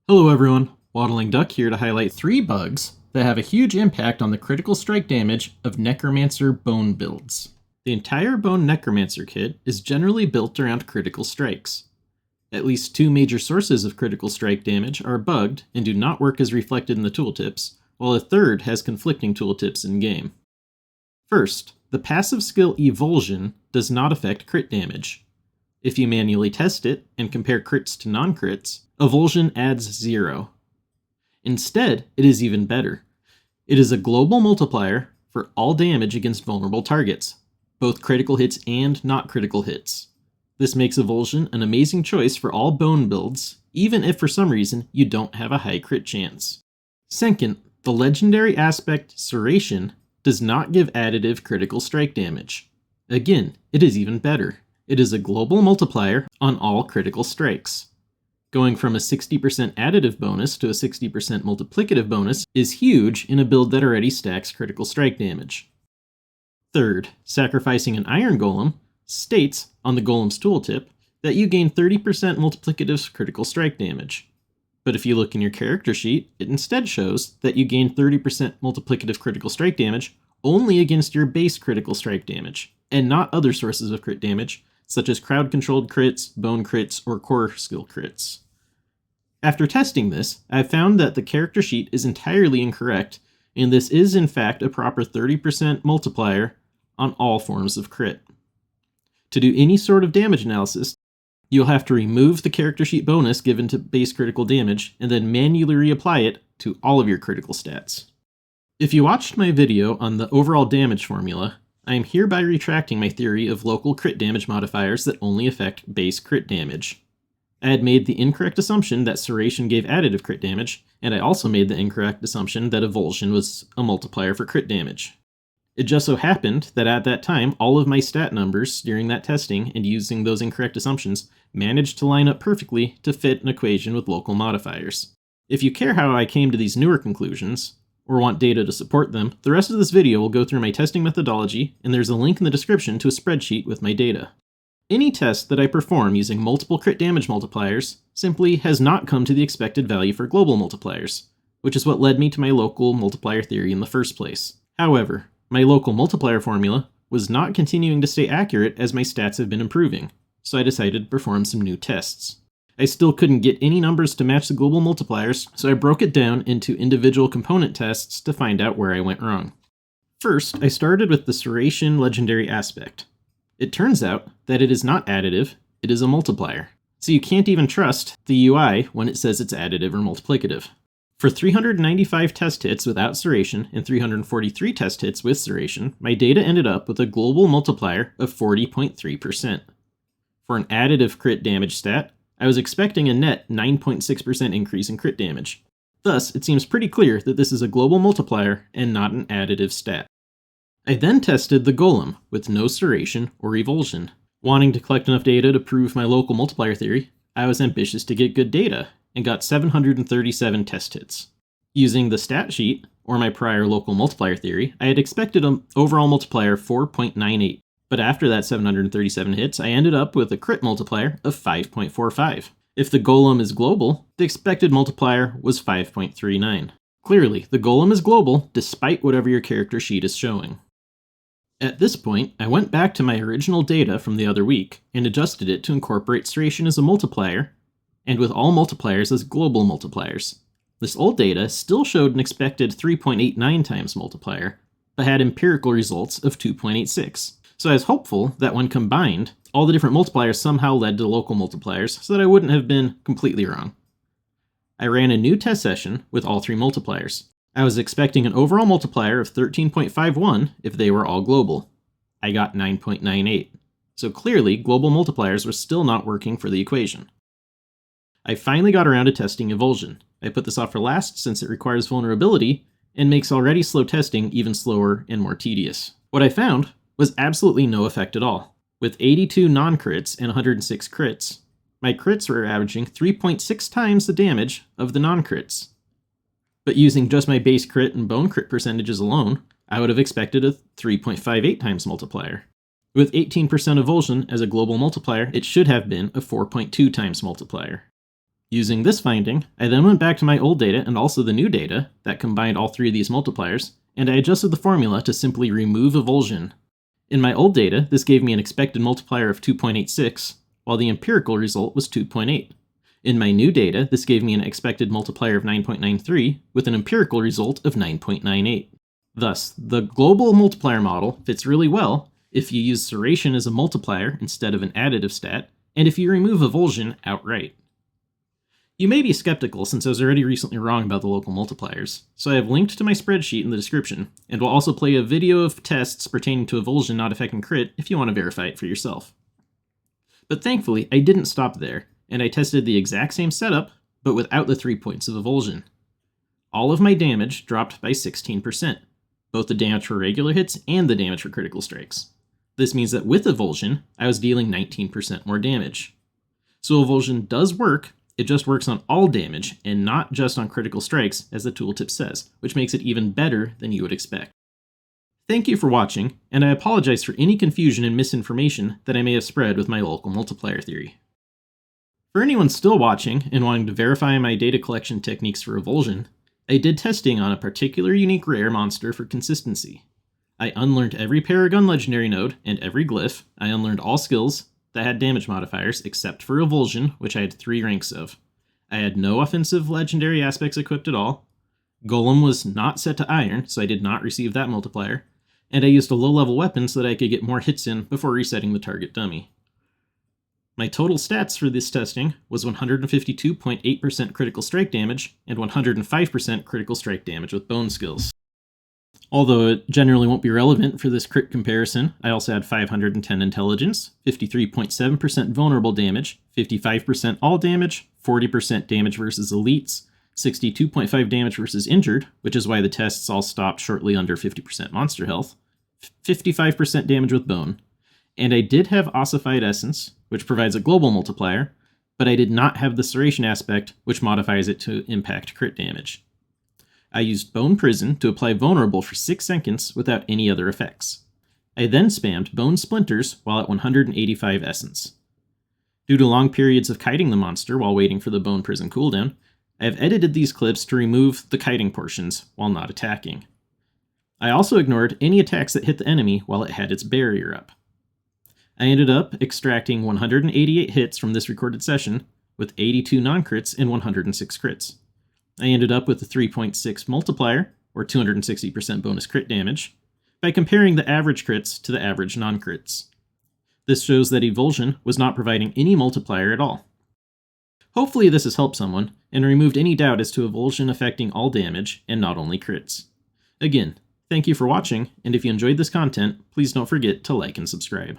Hello everyone, Waddling Duck here to highlight 3 bugs that have a huge impact on the critical strike damage of Necromancer bone builds. The entire bone Necromancer kit is generally built around critical strikes. At least 2 major sources of critical strike damage are bugged and do not work as reflected in the tooltips, while a third has conflicting tooltips in-game. First, the passive skill Evulsion does not affect crit damage. If you manually test it and compare crits to non-crits, Evulsion adds 0. Instead, it is even better. It is a global multiplier for all damage against vulnerable targets, both critical hits and not critical hits. This makes Evulsion an amazing choice for all bone builds, even if for some reason you don't have a high crit chance. Second, the legendary aspect Serration does not give additive critical strike damage. Again, it is even better. It is a global multiplier on all critical strikes. Going from a 60% additive bonus to a 60% multiplicative bonus is huge in a build that already stacks critical strike damage. Third, sacrificing an Iron Golem states on the Golem's tooltip that you gain 30% multiplicative critical strike damage. But if you look in your character sheet, it instead shows that you gain 30% multiplicative critical strike damage only against your base critical strike damage, and not other sources of crit damage, such as crowd-controlled crits, bone crits, or core skill crits. After testing this, I've found that the character sheet is entirely incorrect, and this is in fact a proper 30% multiplier on all forms of crit. To do any sort of damage analysis, you'll have to remove the character sheet bonus given to base critical damage, and then manually reapply it to all of your critical stats. If you watched my video on the overall damage formula, I am hereby retracting my theory of local crit damage modifiers that only affect base crit damage. I had made the incorrect assumption that Serration gave additive crit damage, and I also made the incorrect assumption that Evulsion was a multiplier for crit damage. It just so happened that at that time, all of my stat numbers during that testing and using those incorrect assumptions managed to line up perfectly to fit an equation with local modifiers. If you care how I came to these newer conclusions, or want data to support them, the rest of this video will go through my testing methodology, and there's a link in the description to a spreadsheet with my data. Any test that I perform using multiple crit damage multipliers simply has not come to the expected value for global multipliers, which is what led me to my local multiplier theory in the first place. However, my local multiplier formula was not continuing to stay accurate as my stats have been improving, so I decided to perform some new tests. I still couldn't get any numbers to match the global multipliers, so I broke it down into individual component tests to find out where I went wrong. First, I started with the Serration legendary aspect. It turns out that it is not additive, it is a multiplier. So you can't even trust the UI when it says it's additive or multiplicative. For 395 test hits without Serration and 343 test hits with Serration, my data ended up with a global multiplier of 40.3%. For an additive crit damage stat, I was expecting a net 9.6% increase in crit damage. Thus, it seems pretty clear that this is a global multiplier and not an additive stat. I then tested the Golem with no Serration or Evulsion. Wanting to collect enough data to prove my local multiplier theory, I was ambitious to get good data, and got 737 test hits. Using the stat sheet, or my prior local multiplier theory, I had expected an overall multiplier of 4.98. But after that 737 hits, I ended up with a crit multiplier of 5.45. If the Golem is global, the expected multiplier was 5.39. Clearly, the Golem is global despite whatever your character sheet is showing. At this point, I went back to my original data from the other week and adjusted it to incorporate Serration as a multiplier, and with all multipliers as global multipliers. This old data still showed an expected 3.89 times multiplier, but had empirical results of 2.86. So I was hopeful that when combined, all the different multipliers somehow led to local multipliers so that I wouldn't have been completely wrong. I ran a new test session with all 3 multipliers. I was expecting an overall multiplier of 13.51 if they were all global. I got 9.98. So clearly, global multipliers were still not working for the equation. I finally got around to testing Evulsion. I put this off for last since it requires vulnerability and makes already slow testing even slower and more tedious. What I found was absolutely no effect at all. With 82 non-crits and 106 crits, my crits were averaging 3.6 times the damage of the non-crits. But using just my base crit and bone crit percentages alone, I would have expected a 3.58 times multiplier. With 18% Evulsion as a global multiplier, it should have been a 4.2 times multiplier. Using this finding, I then went back to my old data and also the new data that combined all three of these multipliers, and I adjusted the formula to simply remove Evulsion. In my old data, this gave me an expected multiplier of 2.86, while the empirical result was 2.8. In my new data, this gave me an expected multiplier of 9.93, with an empirical result of 9.98. Thus, the global multiplier model fits really well if you use Serration as a multiplier instead of an additive stat, and if you remove Evulsion outright. You may be skeptical since I was already recently wrong about the local multipliers, so I have linked to my spreadsheet in the description, and will also play a video of tests pertaining to Evulsion not affecting crit if you want to verify it for yourself. But thankfully, I didn't stop there, and I tested the exact same setup, but without the 3 points of Evulsion. All of my damage dropped by 16%, both the damage for regular hits and the damage for critical strikes. This means that with Evulsion, I was dealing 19% more damage. So Evulsion does work, it just works on all damage, and not just on critical strikes, as the tooltip says, which makes it even better than you would expect. Thank you for watching, and I apologize for any confusion and misinformation that I may have spread with my local multiplier theory. For anyone still watching and wanting to verify my data collection techniques for Evulsion, I did testing on a particular unique rare monster for consistency. I unlearned every Paragon legendary node and every glyph. I unlearned all skills that had damage modifiers except for Evulsion, which I had 3 ranks of. I had no offensive legendary aspects equipped at all. Golem was not set to iron, so I did not receive that multiplier, and I used a low-level weapon so that I could get more hits in before resetting the target dummy. My total stats for this testing was 152.8% critical strike damage and 105% critical strike damage with bone skills. Although it generally won't be relevant for this crit comparison, I also had 510 intelligence, 53.7% vulnerable damage, 55% all damage, 40% damage versus elites, 62.5 damage versus injured, which is why the tests all stopped shortly under 50% monster health, 55% damage with bone, and I did have ossified essence, which provides a global multiplier, but I did not have the serration aspect, which modifies it to impact crit damage. I used Bone Prison to apply Vulnerable for 6 seconds without any other effects. I then spammed Bone Splinters while at 185 essence. Due to long periods of kiting the monster while waiting for the Bone Prison cooldown, I have edited these clips to remove the kiting portions while not attacking. I also ignored any attacks that hit the enemy while it had its barrier up. I ended up extracting 188 hits from this recorded session, with 82 non-crits and 106 crits. I ended up with a 3.6 multiplier, or 260% bonus crit damage, by comparing the average crits to the average non-crits. This shows that Evulsion was not providing any multiplier at all. Hopefully this has helped someone, and removed any doubt as to Evulsion affecting all damage, and not only crits. Again, thank you for watching, and if you enjoyed this content, please don't forget to like and subscribe.